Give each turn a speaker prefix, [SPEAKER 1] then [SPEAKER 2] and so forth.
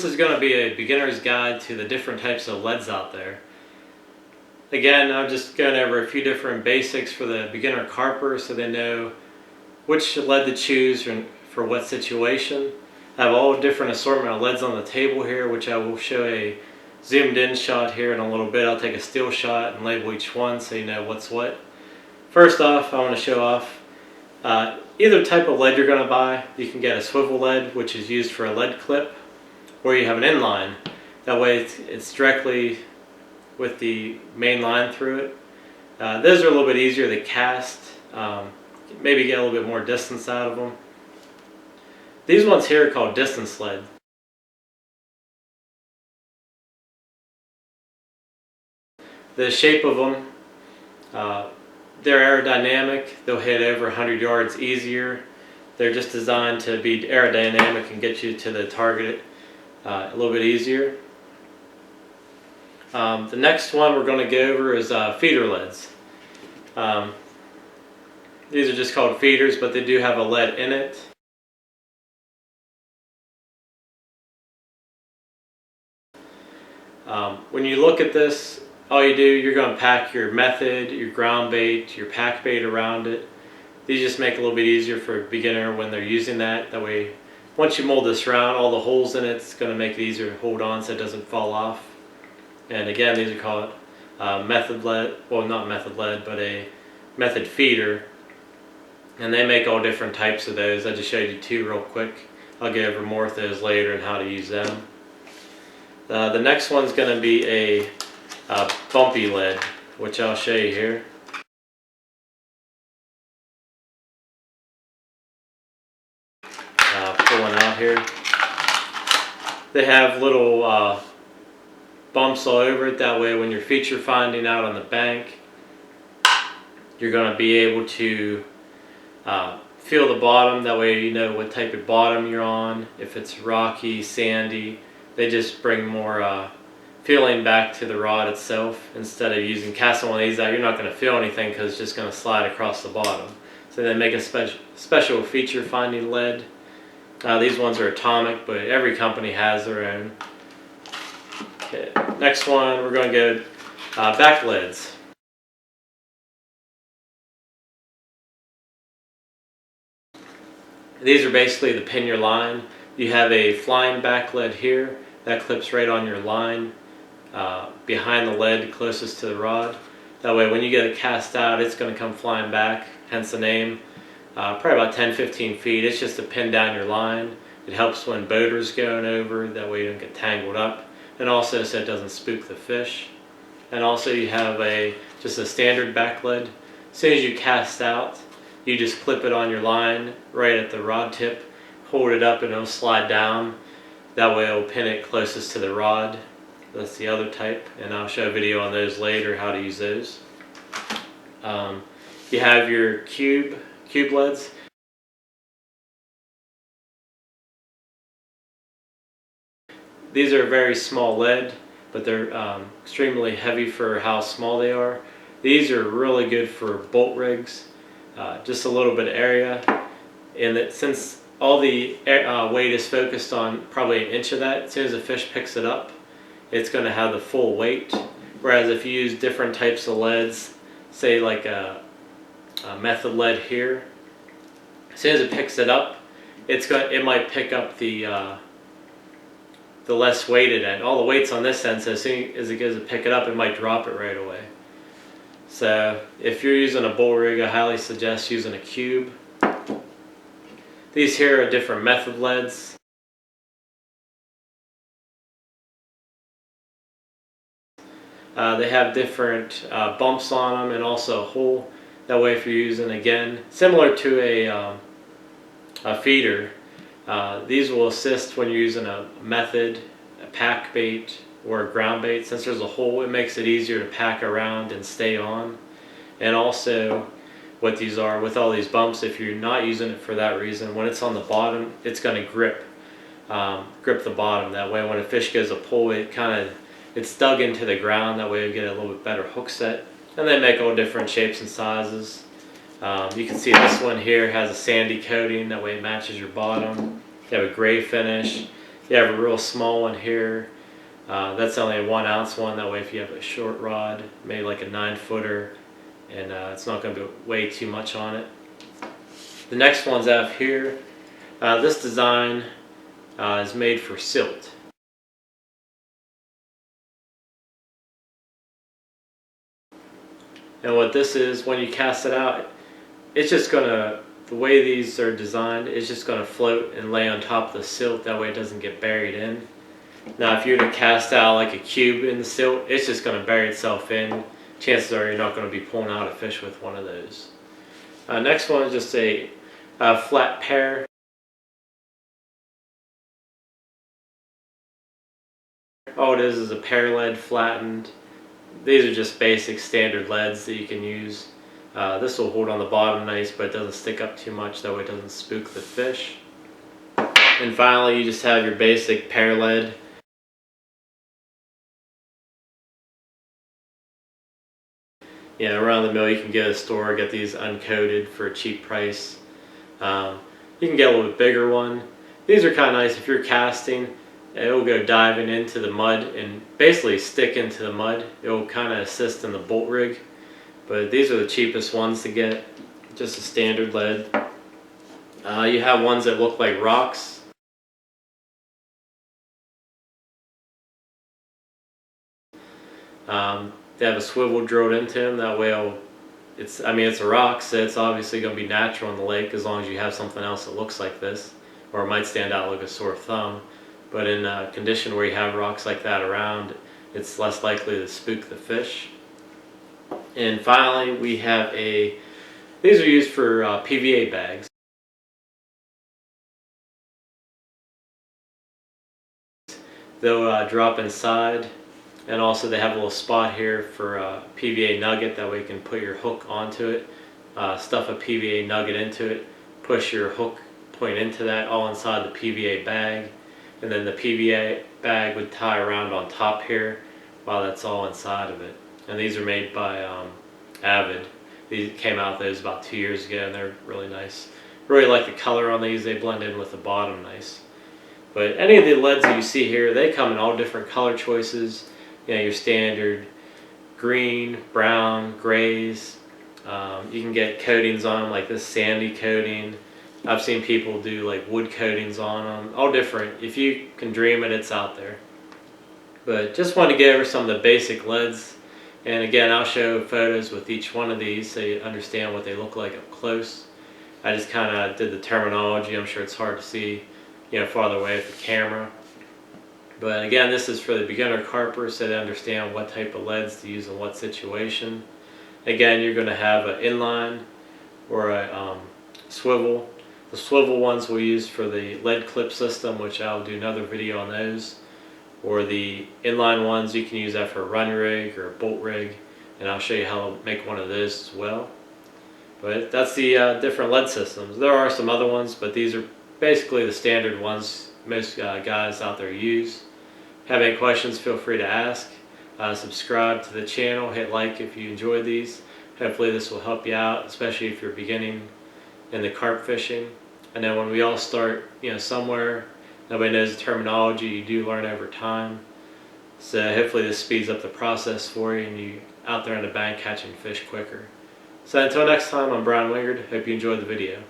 [SPEAKER 1] this is going to be a beginner's guide to the different types of leads out there. Again, I'm just going over a few different basics for the beginner carper so they know which lead to choose for what situation. I have all different assortment of leads on the table here, which I will show a zoomed in shot here in a little bit. I'll take a still shot and label each one so you know what's what. First off, I want to show off either type of lead you're going to buy. You can get a swivel lead, which is used for a lead clip, or you have an inline. That way it's directly with the main line through it. Those are a little bit easier to cast, maybe get a little bit more distance out of them. These ones here are called distance lead. The shape of them, they're aerodynamic. They'll hit over 100 yards easier. They're just designed to be aerodynamic and get you to the target a little bit easier. The next one we're going to go over is feeder leads. These are just called feeders, but they do have a lead in it. When you look at this, all you do, you're going to pack your method, your ground bait, your pack bait around it. These just make it a little bit easier for a beginner when they're using that. That way, once you mold this around, all the holes in it's going to make it easier to hold on so it doesn't fall off. And again, these are called method lead, well not method lead, but a method feeder. And they make all different types of those. I just showed you two real quick. I'll go over more of those later and how to use them. The next one's going to be a bumpy lead, which I'll show you here. Pulling out here. They have little bumps all over it. That way when you're feature finding out on the bank, you're going to be able to feel the bottom. That way you know what type of bottom you're on. If it's rocky, sandy, they just bring more feeling back to the rod itself. Instead of casting one of these out, you're not going to feel anything because it's just going to slide across the bottom. So they make a special feature finding lead. These ones are atomic, but every company has their own. Okay. Next one, we're going to go back leads. These are basically to pin your line. You have a flying back lead here that clips right on your line behind the lead closest to the rod. That way when you get it cast out, it's going to come flying back, hence the name. Probably about 10-15 feet. It's just to pin down your line. It helps when boaters going over, that way you don't get tangled up. And also so it doesn't spook the fish. And also you have just a standard back lead. As soon as you cast out, you just clip it on your line right at the rod tip, hold it up and it'll slide down. That way it'll pin it closest to the rod. That's the other type, and I'll show a video on those later, how to use those. You have your cube leads. These are very small lead, but they're extremely heavy for how small they are. These are really good for bolt rigs, just a little bit of area. And since all the weight is focused on probably an inch of that, as soon as the fish picks it up, it's going to have the full weight. Whereas if you use different types of leads, say like a method lead here, as soon as it picks it up, it might pick up the less weighted end. All the weight's on this end, so as soon as it goes to pick it up, it might drop it right away. So if you're using a bull rig, I highly suggest using a cube. These here are different method leads. They have different bumps on them and also a hole. That way if you're using, again, similar to a feeder, these will assist when you're using a method, a pack bait, or a ground bait. Since there's a hole, it makes it easier to pack around and stay on. And also what these are, with all these bumps, if you're not using it for that reason, when it's on the bottom, it's going to grip the bottom. That way when a fish goes to pull, it's dug into the ground. That way you get a little bit better hook set. And they make all different shapes and sizes. You can see this one here has a sandy coating. That way it matches your bottom. You have a gray finish. You have a real small one here. That's only a 1 ounce one. That way if you have a short rod, maybe like a 9-footer, and it's not going to weigh too much on it. The next one's out here. This design is made for silt. And what this is, when you cast it out, it's just going to, the way these are designed, it's just going to float and lay on top of the silt. That way it doesn't get buried in. Now if you were to cast out like a cube in the silt, it's just going to bury itself in. Chances are you're not going to be pulling out a fish with one of those. Next one is just a flat pair. All it is a pear lead flattened. These are just basic standard leads that you can use. This will hold on the bottom nice, but it doesn't stick up too much, that way it doesn't spook the fish. And finally, you just have your basic pear lead. Yeah, around the mill you can get a store, get these uncoated for a cheap price. You can get a little bit bigger one. These are kind of nice if you're casting. It will go diving into the mud and basically stick into the mud. It will kind of assist in the bolt rig. But these are the cheapest ones to get, just a standard lead. You have ones that look like rocks. They have a swivel drilled into them. That way it's a rock, so it's obviously going to be natural in the lake as long as you have something else that looks like this. Or it might stand out like a sore thumb. But in a condition where you have rocks like that around, it's less likely to spook the fish. And finally, we have these are used for Pva bags. They'll drop inside, and also they have a little spot here for a Pva nugget. That way you can put your hook onto it, stuff a Pva nugget into it, push your hook point into that, all inside the Pva bag. And then the Pva bag would tie around on top here while that's all inside of it. And these are made by Avid. These came out those about 2 years ago, and they're really nice. Really like the color on these. They blend in with the bottom nice. But any of the leads that you see here, they come in all different color choices. You know, your standard green, brown, grays. You can get coatings on them like this sandy coating. I've seen people do like wood coatings on them, all different. If you can dream it, it's out there. But just want to get over some of the basic leads. And again, I'll show photos with each one of these so you understand what they look like up close. I just kind of did the terminology. I'm sure it's hard to see, you know, farther away with the camera. But again, this is for the beginner carper, so they understand what type of leads to use in what situation. Again, you're going to have an inline or a swivel. The swivel ones we'll use for the lead clip system, which I'll do another video on those. Or the inline ones, you can use that for a run rig or a bolt rig, and I'll show you how to make one of those as well. But that's the different lead systems. There are some other ones, but these are basically the standard ones most guys out there use. Have any questions, feel free to ask. Subscribe to the channel, hit like if you enjoy these. Hopefully this will help you out, especially if you're beginning in the carp fishing. I know when we all start, you know, somewhere, nobody knows the terminology. You do learn over time. So hopefully this speeds up the process for you and you out there on the bank catching fish quicker. So until next time, I'm Brian Wingard. Hope you enjoyed the video.